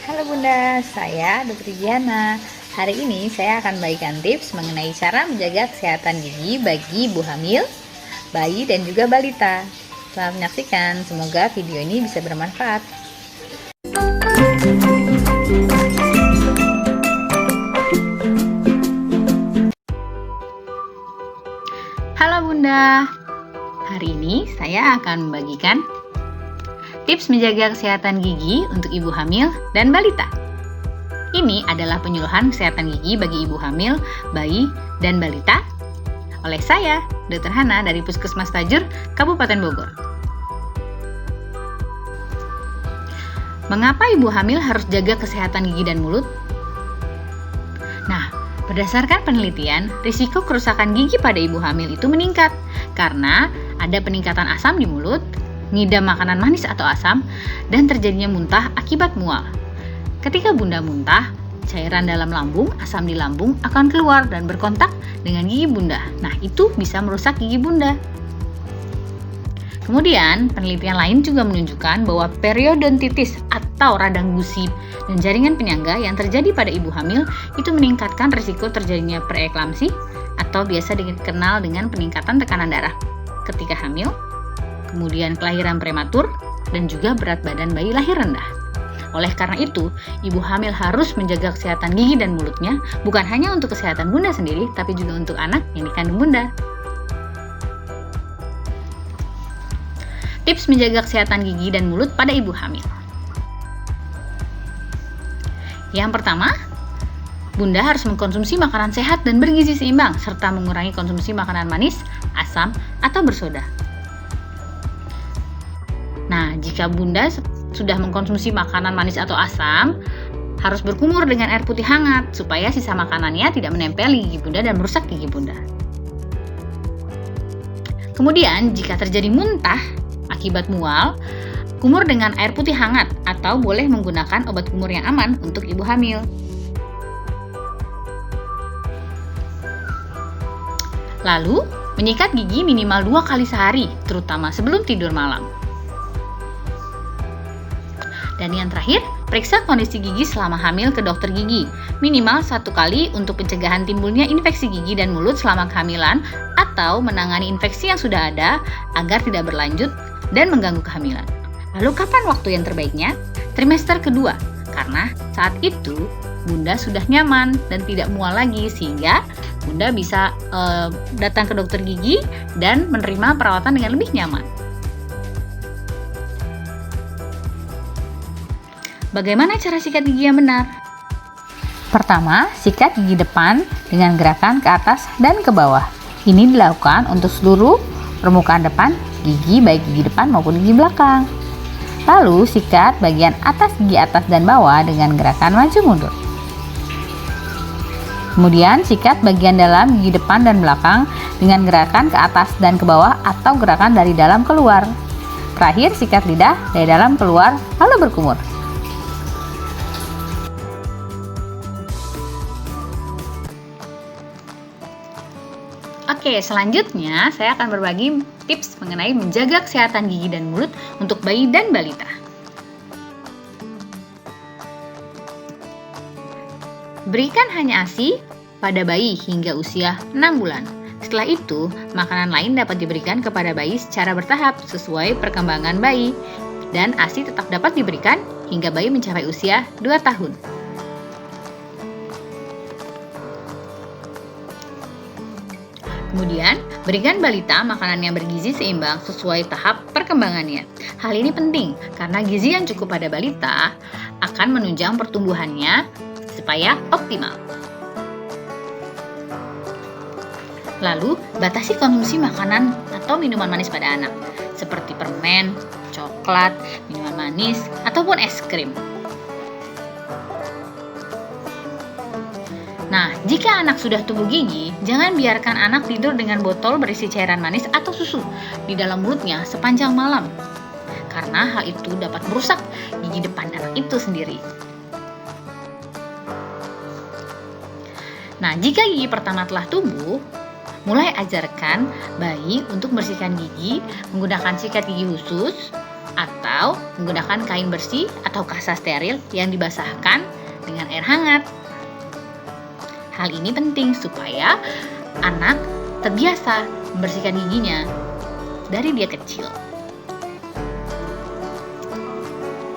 Halo Bunda, saya Dr. Giana. Hari ini saya akan bagikan tips mengenai cara menjaga kesehatan gigi bagi ibu hamil, bayi, dan juga balita. Selamat menyaksikan, semoga video ini bisa bermanfaat. Halo Bunda, hari ini saya akan membagikan tips menjaga kesehatan gigi untuk ibu hamil dan balita. Ini adalah penyuluhan kesehatan gigi bagi ibu hamil, bayi, dan balita oleh saya, Dr. Hana dari Puskesmas Tajur, Kabupaten Bogor. Mengapa ibu hamil harus jaga kesehatan gigi dan mulut? Nah, berdasarkan penelitian, risiko kerusakan gigi pada ibu hamil itu meningkat karena ada peningkatan asam di mulut, ngidam makanan manis atau asam, dan terjadinya muntah akibat mual. Ketika Bunda muntah, cairan dalam lambung, asam di lambung akan keluar dan berkontak dengan gigi Bunda. Nah, itu bisa merusak gigi Bunda. Kemudian, penelitian lain juga menunjukkan bahwa periodontitis atau radang gusi dan jaringan penyangga yang terjadi pada ibu hamil itu meningkatkan risiko terjadinya preeklamsi atau biasa dikenal dengan peningkatan tekanan darah ketika hamil, kemudian kelahiran prematur, dan juga berat badan bayi lahir rendah. Oleh karena itu, ibu hamil harus menjaga kesehatan gigi dan mulutnya, bukan hanya untuk kesehatan Bunda sendiri, tapi juga untuk anak yang dikandung Bunda. Tips menjaga kesehatan gigi dan mulut pada ibu hamil. Yang pertama, Bunda harus mengkonsumsi makanan sehat dan bergizi seimbang, serta mengurangi konsumsi makanan manis, asam, atau bersoda. Nah, jika Bunda sudah mengkonsumsi makanan manis atau asam, harus berkumur dengan air putih hangat supaya sisa makanannya tidak menempel di gigi Bunda dan merusak gigi Bunda. Kemudian, jika terjadi muntah akibat mual, kumur dengan air putih hangat atau boleh menggunakan obat kumur yang aman untuk ibu hamil. Lalu, menyikat gigi minimal 2 kali sehari, terutama sebelum tidur malam. Dan yang terakhir, periksa kondisi gigi selama hamil ke dokter gigi, minimal 1 kali untuk pencegahan timbulnya infeksi gigi dan mulut selama kehamilan atau menangani infeksi yang sudah ada agar tidak berlanjut dan mengganggu kehamilan. Lalu kapan waktu yang terbaiknya? Trimester kedua, karena saat itu Bunda sudah nyaman dan tidak mual lagi sehingga Bunda bisa datang ke dokter gigi dan menerima perawatan dengan lebih nyaman. Bagaimana cara sikat gigi yang benar? Pertama, sikat gigi depan dengan gerakan ke atas dan ke bawah. Ini dilakukan untuk seluruh permukaan depan gigi, baik gigi depan maupun gigi belakang. Lalu, sikat bagian atas gigi atas dan bawah dengan gerakan maju mundur. Kemudian, sikat bagian dalam gigi depan dan belakang dengan gerakan ke atas dan ke bawah atau gerakan dari dalam keluar. Terakhir, sikat lidah dari dalam keluar lalu berkumur. Oke, selanjutnya saya akan berbagi tips mengenai menjaga kesehatan gigi dan mulut untuk bayi dan balita. Berikan hanya ASI pada bayi hingga usia 6 bulan. Setelah itu, makanan lain dapat diberikan kepada bayi secara bertahap sesuai perkembangan bayi. Dan ASI tetap dapat diberikan hingga bayi mencapai usia 2 tahun. Kemudian, berikan balita makanan yang bergizi seimbang sesuai tahap perkembangannya. Hal ini penting karena gizi yang cukup pada balita akan menunjang pertumbuhannya supaya optimal. Lalu, batasi konsumsi makanan atau minuman manis pada anak, seperti permen, coklat, minuman manis, ataupun es krim. Nah, jika anak sudah tumbuh gigi, jangan biarkan anak tidur dengan botol berisi cairan manis atau susu di dalam mulutnya sepanjang malam, karena hal itu dapat merusak gigi depan anak itu sendiri. Nah, jika gigi pertama telah tumbuh, mulai ajarkan bayi untuk membersihkan gigi menggunakan sikat gigi khusus atau menggunakan kain bersih atau kasa steril yang dibasahkan dengan air hangat. Hal ini penting supaya anak terbiasa membersihkan giginya dari dia kecil.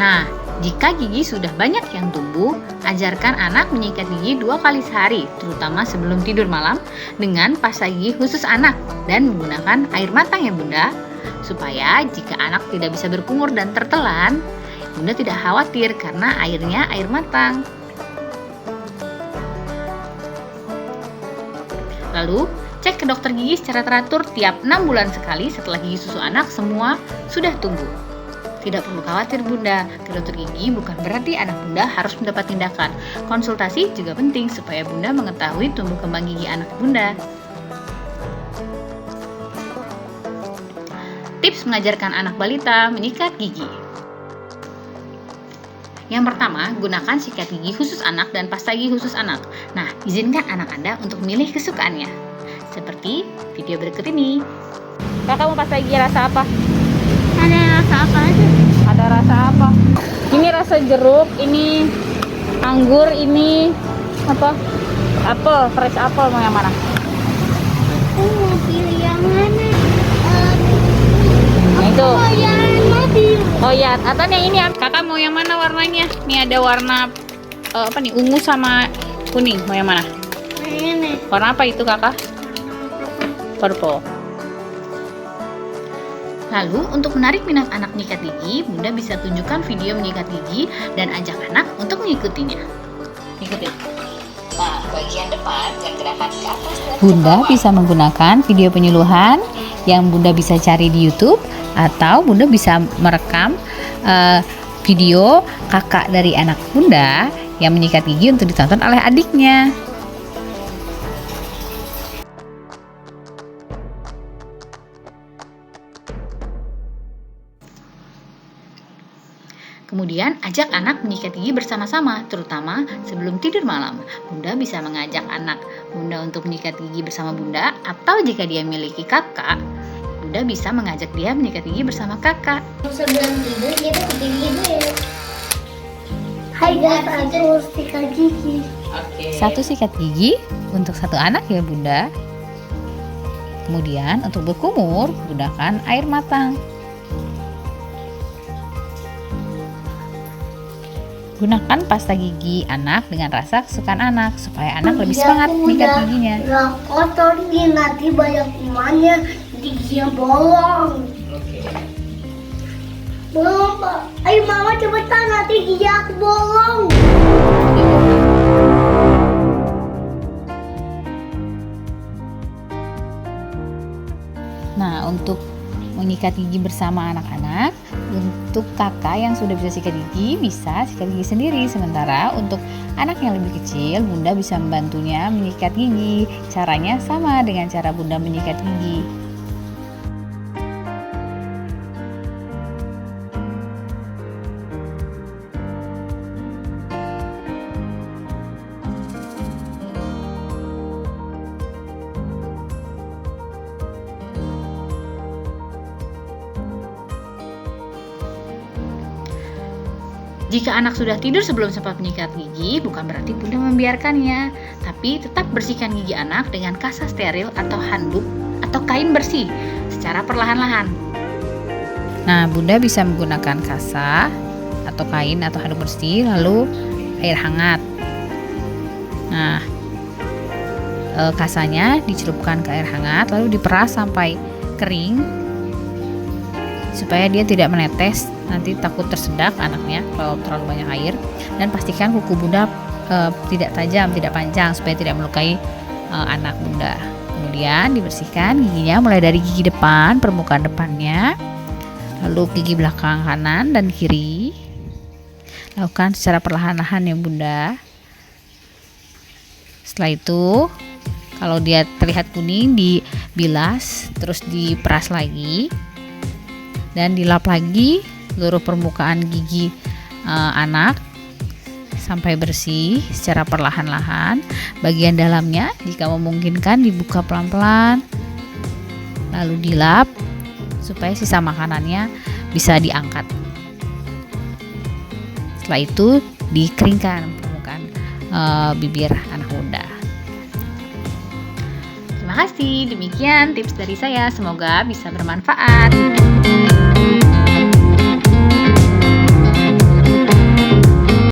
Nah, jika gigi sudah banyak yang tumbuh, ajarkan anak menyikat gigi 2 kali sehari, terutama sebelum tidur malam, dengan pasta gigi khusus anak dan menggunakan air matang ya Bunda, supaya jika anak tidak bisa berkumur dan tertelan, Bunda tidak khawatir karena airnya air matang. Lalu, cek ke dokter gigi secara teratur tiap 6 bulan sekali setelah gigi susu anak semua sudah tumbuh. Tidak perlu khawatir Bunda, ke dokter gigi bukan berarti anak Bunda harus mendapat tindakan. Konsultasi juga penting supaya Bunda mengetahui tumbuh kembang gigi anak Bunda. Tips mengajarkan anak balita menyikat gigi. Yang pertama, gunakan sikat gigi khusus anak dan pasta gigi khusus anak. Nah, izinkan anak Anda untuk memilih kesukaannya. Seperti video berikut ini. Kakak mau pasta gigi rasa apa? Ada rasa apa aja? Ada rasa apa? Ini rasa jeruk, ini anggur, ini apa? Apel, fresh apel, mau yang mana? Aku mau pilih yang mana? Nah, itu. Mau yang mobil. Oh ya, atau yang ini kakak mau yang mana warnanya? Nih ada warna apa nih? Ungu sama kuning. Mau yang mana? Ini. Warna apa itu kakak? Purple. Lalu, untuk menarik minat anak menyikat gigi, Bunda bisa tunjukkan video menyikat gigi dan ajak anak untuk mengikutinya. Ikutin. Nah, bagian depan dan gerakan ke atas dan Bunda bisa menggunakan video penyuluhan yang Bunda bisa cari di YouTube, atau Bunda bisa merekam video kakak dari anak Bunda yang menyikat gigi untuk ditonton oleh adiknya. Kemudian, ajak anak menyikat gigi bersama-sama, terutama sebelum tidur malam. Bunda bisa mengajak anak Bunda untuk menyikat gigi bersama Bunda, atau jika dia memiliki kakak, Bunda bisa mengajak dia menyikat gigi bersama kakak. Sebelum tidur kita kepilih dulu ya. Hai guys, aku sikat gigi. Satu sikat gigi untuk satu anak ya Bunda. Kemudian untuk berkumur, gunakan air matang. Gunakan pasta gigi anak dengan rasa kesukaan anak supaya anak lebih semangat menyikat giginya. Gak kotor nih, nanti banyak kumannya, giginya bolong. Bolong Pak. Ayo mama cepetan, nanti gigi aku bolong. Nah, untuk menyikat gigi bersama anak-anak, untuk kakak yang sudah bisa sikat gigi bisa sikat gigi sendiri, sementara untuk anak yang lebih kecil Bunda bisa membantunya menyikat gigi. Caranya sama dengan cara Bunda menyikat gigi. Jika anak sudah tidur sebelum sempat menyikat gigi, bukan berarti Bunda membiarkannya, tapi tetap bersihkan gigi anak dengan kasa steril atau handuk atau kain bersih secara perlahan-lahan. Nah, Bunda bisa menggunakan kasa atau kain atau handuk bersih, lalu air hangat. Nah, kasanya dicelupkan ke air hangat, lalu diperas sampai kering supaya dia tidak menetes, nanti takut tersedak anaknya kalau terlalu banyak air. Dan pastikan kuku Bunda tidak tajam, tidak panjang supaya tidak melukai anak Bunda. Kemudian dibersihkan giginya mulai dari gigi depan, permukaan depannya, lalu gigi belakang kanan dan kiri. Lakukan secara perlahan-lahan ya Bunda. Setelah itu, kalau dia terlihat kuning, dibilas, terus diperas lagi dan dilap lagi seluruh permukaan gigi anak sampai bersih secara perlahan-lahan. Bagian dalamnya jika memungkinkan dibuka pelan-pelan, lalu dilap supaya sisa makanannya bisa diangkat. Setelah itu dikeringkan permukaan bibir anak bunda. Terima kasih, demikian tips dari saya. Semoga bisa bermanfaat.